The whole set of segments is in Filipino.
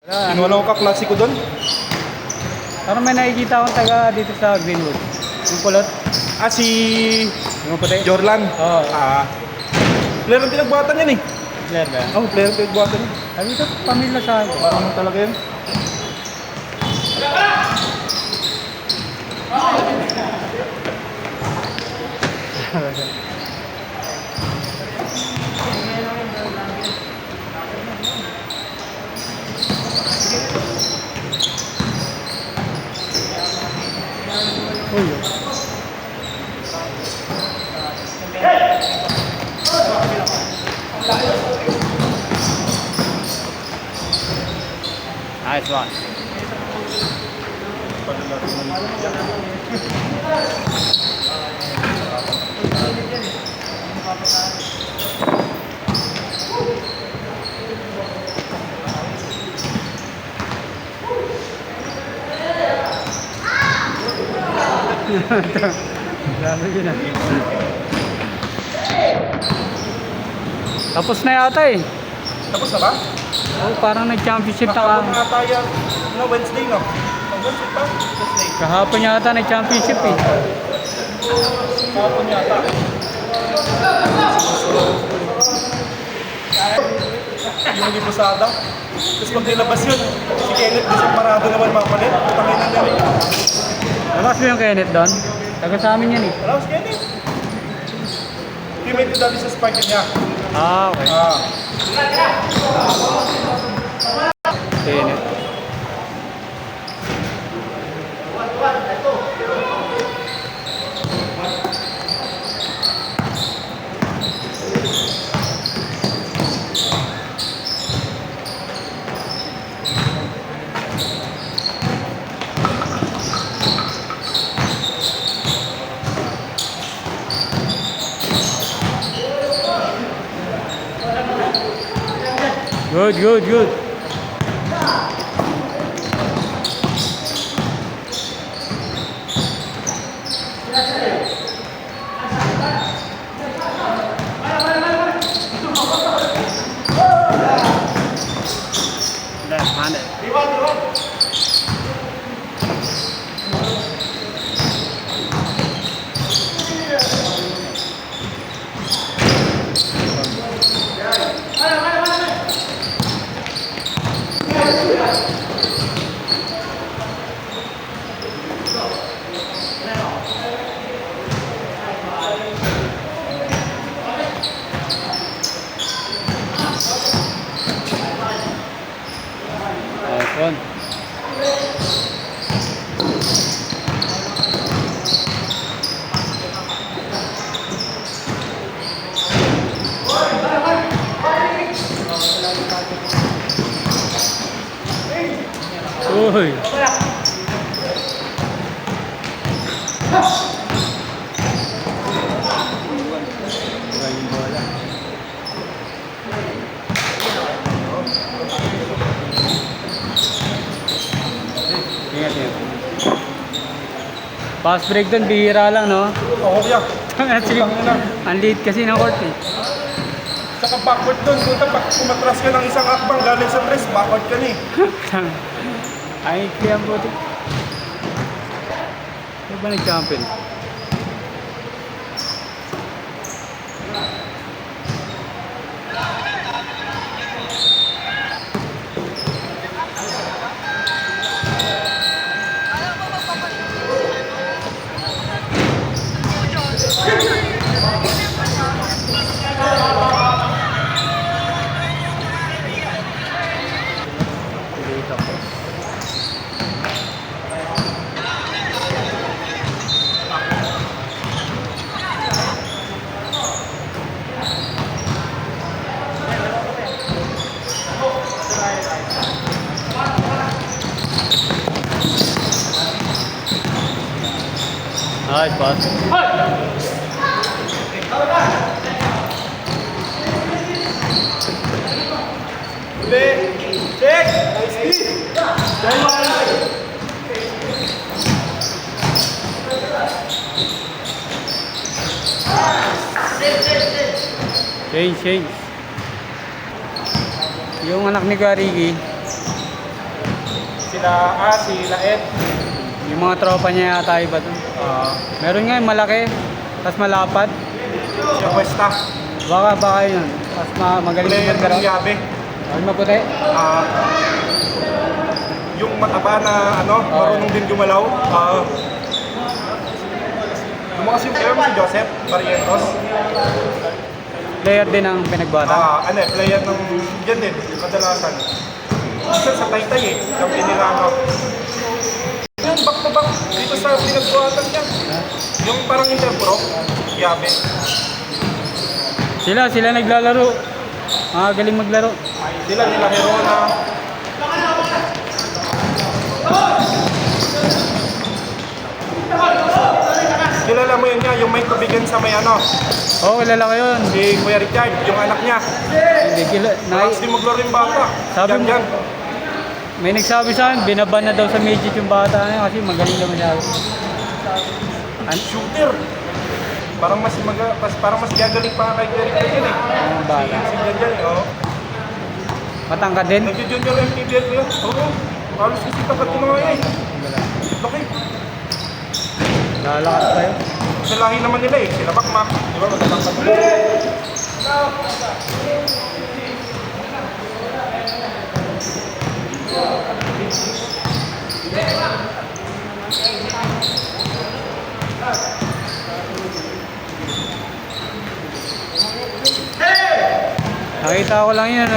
Wala ko ka-klasiko doon? Parang may nakikita akong taga dito sa Greenwood. Yung kulot. Si Yung puti. Jorlan. Oo. Player ng pinagbuhatan yan eh. Clear ba? Player ng pinagbuhatan yan. Sabi ito, pamilya sa akin. Parang mo talaga yan. Uy. Nice one. Grabe yun ah. Tapos na yata eh. Tapos na ba? Oh, parang nag-championship na Kahapon nga tayo. Wednesday no? Wednesday pa? Wednesday. kahapon yata nag-championship eh. Kahapon yata. Yung ipusada. Tapos pag nilabas yun, si Kenneth kasi parado naman mapalit. Tangin na rin. Labas mo yung Kenneth doon? Taga sa amin yan eh. Alam si Kenneth. Teammate ko dati sa Spark niya. Okay. Kenneth. Good. Nice one. Uy. Yung bola. Ingat. Pass break doon, bihira lang, no? Oo, kuya. Ang lead kasi ng court eh. Saka backward doon. Pag kumatras ka ng isang akbang galing sa press, backward ka ni. Ay, kaya buti. Ano ba nag-champion? Nice pass. Change. Yung anak ni Garigi, Sila Ed. Yung mga tropa niya yata iba dun. Meron nga yung malaki, tapos malapad. Si Cuesta. Baka yun. Tapos magaling Player maglaro. ng Yabe. Ay, maputi. Yung mataba na marunong din gumalaw. Lumakas yung player mo si Joseph Barrientos. Player din ang pinagbata. Player ng dyan din, kadalasan. Minsan sa Taytay kampi nila Yung back to back dito sa pinagbuhatan niya. Yung parang interpro, Yabe. Sila naglalaro. Galing maglaro. Sila nila Herona. Kilala mo yun niya, yung may tubigan sa may Oo, kilala ko yun. si Kuya Richard, yung anak niya. Hindi, Tapos di maglaro yung bata. Sabi mo- Yan. may nagsabi sa akin, binaban na daw sa midget yung bata na yun kasi magaling naman siya. Shooter. Parang mas gagaling pa kay Kuya Richard yun Ang bata. Si Ganyan Matangkad din. Nag-junior MPBL ko yun. Oo. Halos kasi tapat ko na nga yun. Laki. Lalakas pa yun. Sa lahi naman nila sila Bakmak. Di ba madalang sa Nakita ko lang yun,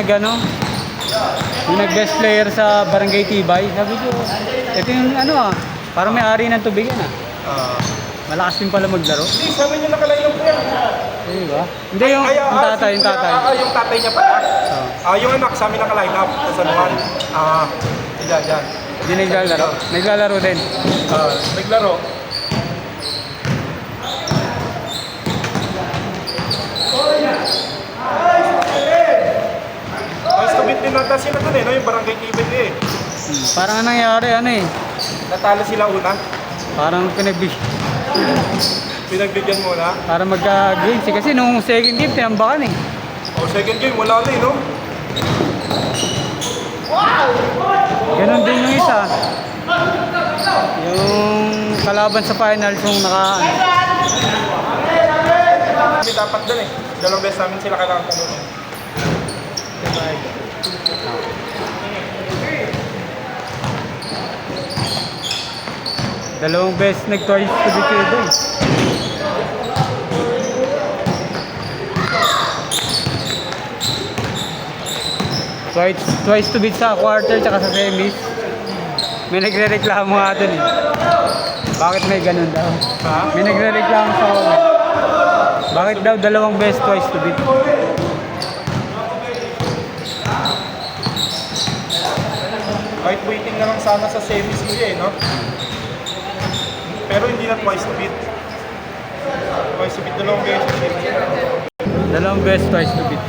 yung nag-guest player sa Barangay Tibay. Sabi ko, ito yung parang may ari ng tubigan Malakas din pala maglaro. Hindi, sabi niya nakalayong ko yan. Di ba? Hindi yung tatay. Yung tatay niya pala. Yung anak sa amin naka-line up sa San Juan. Diyan. Hindi naglalaro. Naglalaro din. Naglaro. Mas tumit din nata sila dun yung Barangay Tibay Parang nangyari, Natalo sila una. Parang Pinagbigyan muna. para magka-games kasi nung second game, tinambakan Second game, wala na no? Ganon din yung isa. Yung kalaban sa finals, yung Kami dapat dun Dalawang beses namin sila kailangan pumunod. dalawang beses nag-twice to beat yun Twice to beat sa quarter tsaka sa semis. May nagre-reklamo nga dun Bakit may ganun daw? May nagre-reklamo sa comment. Bakit daw dalawang beses twice to beat? Kahit waiting na lang sana sa semis kuya no? Pero hindi na twice to beat. Twice to beat, dalawang beses. Dalawang beses twice to beat.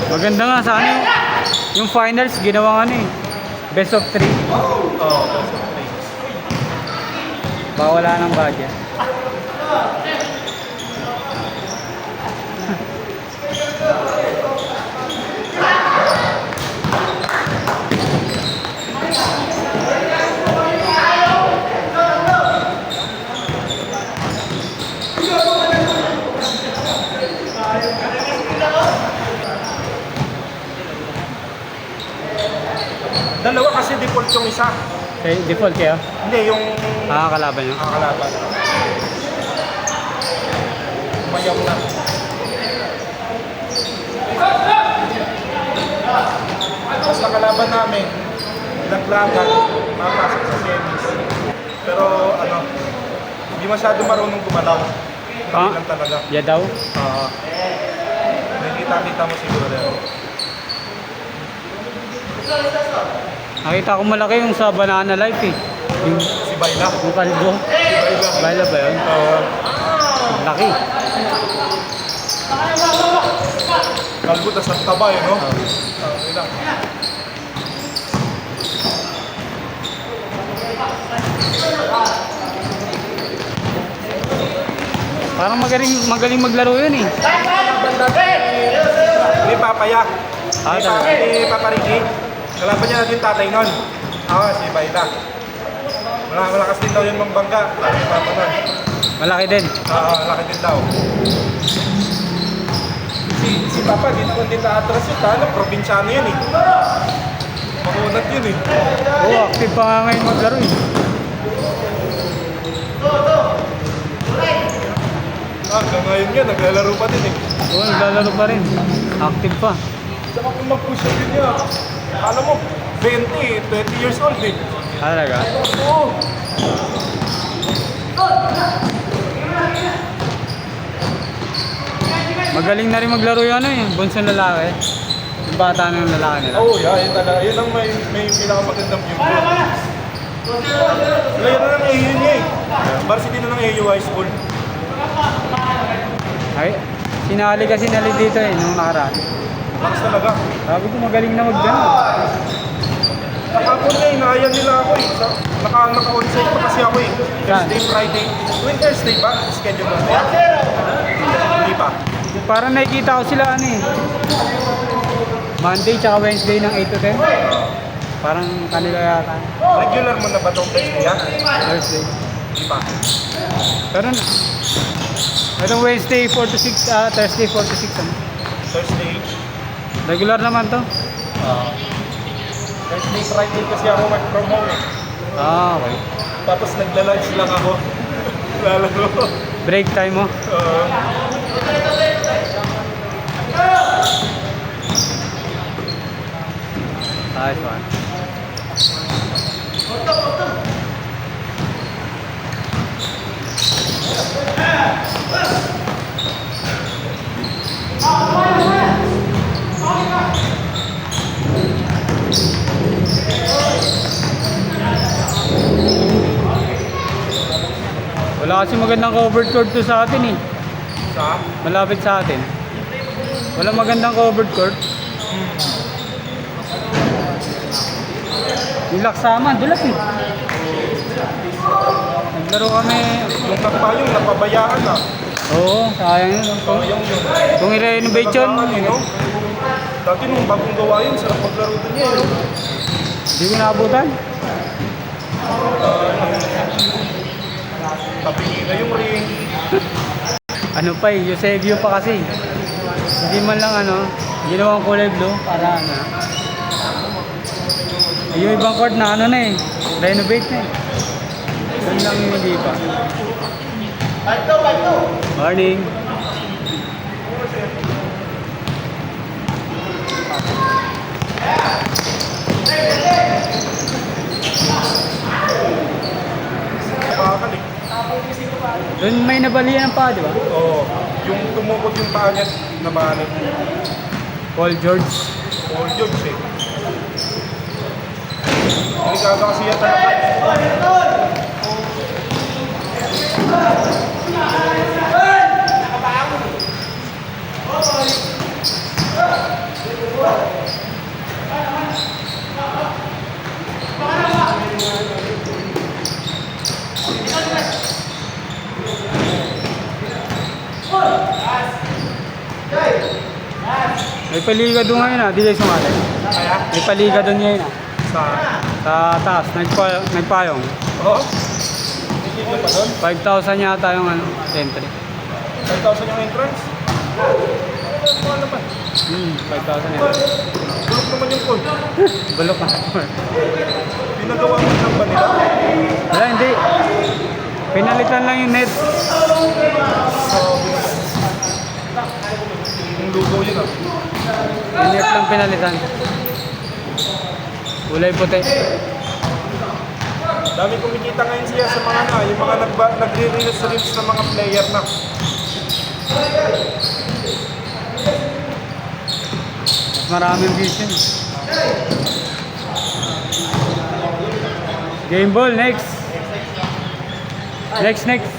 Maganda nga sana yung finals ginawa best of 3. Best of 3. Baka wala ng budget. Dalawa kasi default yung isa. Okay, default kayo? Hindi, yung Kalaban nyo? kalaban. Umayaw na. Tapos nakalaban namin, laglagan, mapasok sa semis. Pero hindi masyado marunong gumalaw. Kami lang talaga. Yeah daw? Nakita mo siguro rin. Nakita ko malaki yung sa Banana Life Yung Si Bayla. kalbo. Baila ba yun? Laki. Kalbo, tas ang taba no? Yun lang. Parang magaling maglaro yun May papaya. Ah, Ni talaga? ni Papa Ricky. Kalaban niya natin tatay nun. Si Baila. Malakas din daw yung mambangga. Sabi ni Papa nun. Malaki din. Laki din daw. Si Papa, di naman din na-atras yun. Probinsyano yun eh. Makunat yun eh. Oo, active pa nga ngayon maglaro eh. Hanggang ngayon nga, naglalaro pa din eh. Oo, naglalaro pa rin. Active pa. Saka kung mag-push up yun niya, alam mo, 20 years old eh. Talaga? Oo. Magaling na rin maglaro yung ano yung bunsong lalaki. Yung bata na yung lalaki nila. Oo, yun talaga. Yun ang may pinakamagandang view ko. Layo na ng AU niya eh. Varsity na ng AU High School. Ay, sinali kasi nali dito eh, nung nakaraan. Lakas talaga. Sabi ko magaling na mag-gano. Nakapon niya, inaayan nila ako eh. Naka-onsite pa kasi ako eh. Saan? Thursday, Friday. Tuwing Thursday ba? Schedule mo na Hindi pa. Parang nakikita ko sila ano eh. Monday tsaka Wednesday ng 8 to 10. Parang kanila yata. Regular mo na ba itong Thursday ha? Thursday. Hindi pa. Pero na. Itong Wednesday 4 to 6, Thursday 4 to 6 ano. Thursday. Regular naman to. Thursday, Friday kasi ako work from home eh. Okay. Tapos nagla-lunch lang ako. Lalaro. Break time mo. Nice one. Wala kasi magandang covered court to sa atin eh. Sa? Malapit sa atin. Wala magandang covered court. Yung Laksama, dulas eh. Naglaro kami. Yung nagpayong, napabayaan na. Oo, sayang yun. Sayang yun. Kung i-renovate yun, No? Dati nung bagong gawa yun, sarap maglaro din niya. hindi ko naabutan. Tapingi na yung ring. Ano pa eh, Eusebio pa kasi. Hindi man lang ano, ginawang kulay blue para ano. Yung ibang court na ano na eh, renovate na eh. Doon lang yung hindi pa. Morning. Nakakalik. Doon may nabalian pa, di ba? Oo. Yung tumukod yung paa niya, nabalik. Paul George. Paul George eh. Delikado kasi yan talaga. May paliga doon ngayon ah, di kayo sumali. Kaya, May paliga doon ngayon ah. sa... Sa taas, nagpayong. Oo? Hindi ba pa doon? 5,000 yata yung ano, entry. 5,000 yung entrance? Ano naman? 5,000 entry. Bulok naman yung code. Bulok na. Pinagawa mo lang ba nila? Wala, hindi. Pinalitan lang yung net. Yung logo yun ah. Yung net lang pinalitan. Kulay puti. Dami kumikita ngayon siya sa mga yung mga nagre-release ng mga player na. Mas maraming vision. Game ball, next. Next. Next.